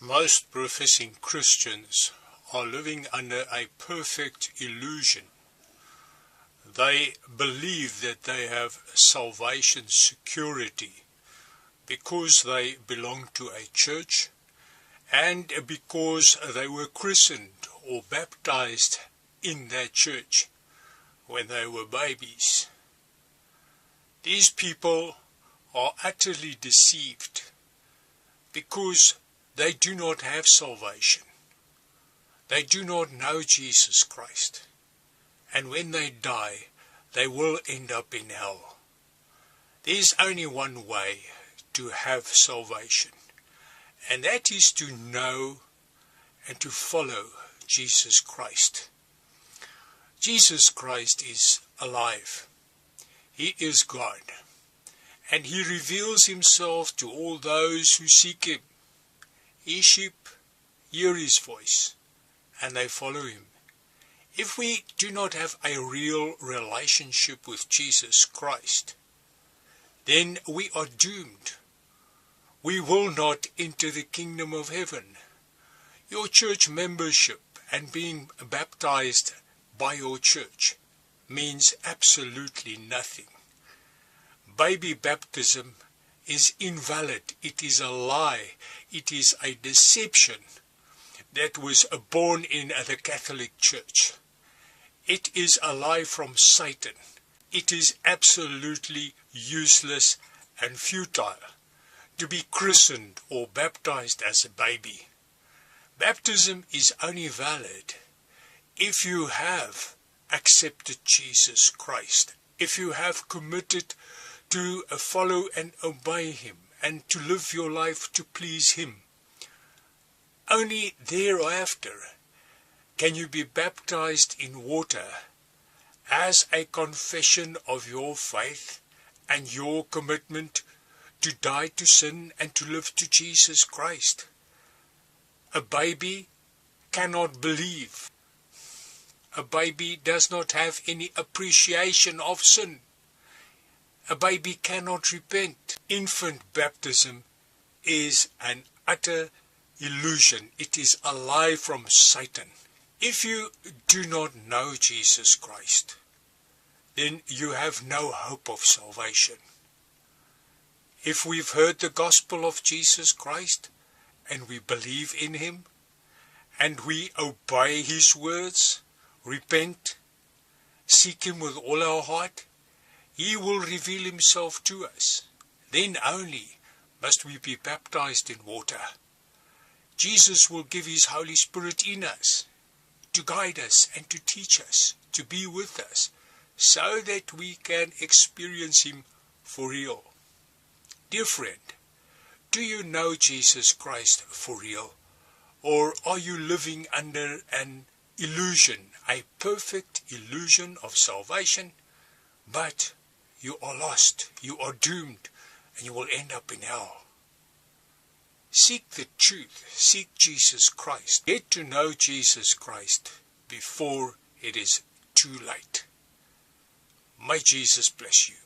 Most professing Christians are living under a perfect illusion. They believe that they have salvation security because they belong to a church and because they were christened or baptized in that church when they were babies. These people are utterly deceived because they do not have salvation. They do not know Jesus Christ. And when they die, they will end up in hell. There's only one way to have salvation, and that is to know and to follow Jesus Christ. Jesus Christ is alive. He is God, and He reveals Himself to all those who seek Him. His sheep hear His voice, and they follow Him. If we do not have a real relationship with Jesus Christ, then we are doomed. We will not enter the kingdom of heaven. Your church membership and being baptized by your church means absolutely nothing. Baby baptism is invalid. It is a lie. It is a deception that was born in the Catholic Church. It is a lie from Satan. It is absolutely useless and futile to be christened or baptized as a baby. Baptism is only valid if you have accepted Jesus Christ, if you have committed to follow and obey Him and to live your life to please Him. Only thereafter can you be baptized in water as a confession of your faith and your commitment to die to sin and to live to Jesus Christ. A baby cannot believe. A baby does not have any appreciation of sin. A baby cannot repent. Infant baptism is an utter illusion. It is a lie from Satan. If you do not know Jesus Christ, then you have no hope of salvation. If we've heard the gospel of Jesus Christ, and we believe in Him, and we obey His words, repent, seek Him with all our heart, He will reveal Himself to us. Then only must we be baptized in water. Jesus will give His Holy Spirit in us, to guide us and to teach us, to be with us, so that we can experience Him for real. Dear friend, do you know Jesus Christ for real? Or are you living under an illusion, a perfect illusion of salvation, but you are lost, you are doomed, and you will end up in hell? Seek the truth, seek Jesus Christ. Get to know Jesus Christ before it is too late. May Jesus bless you.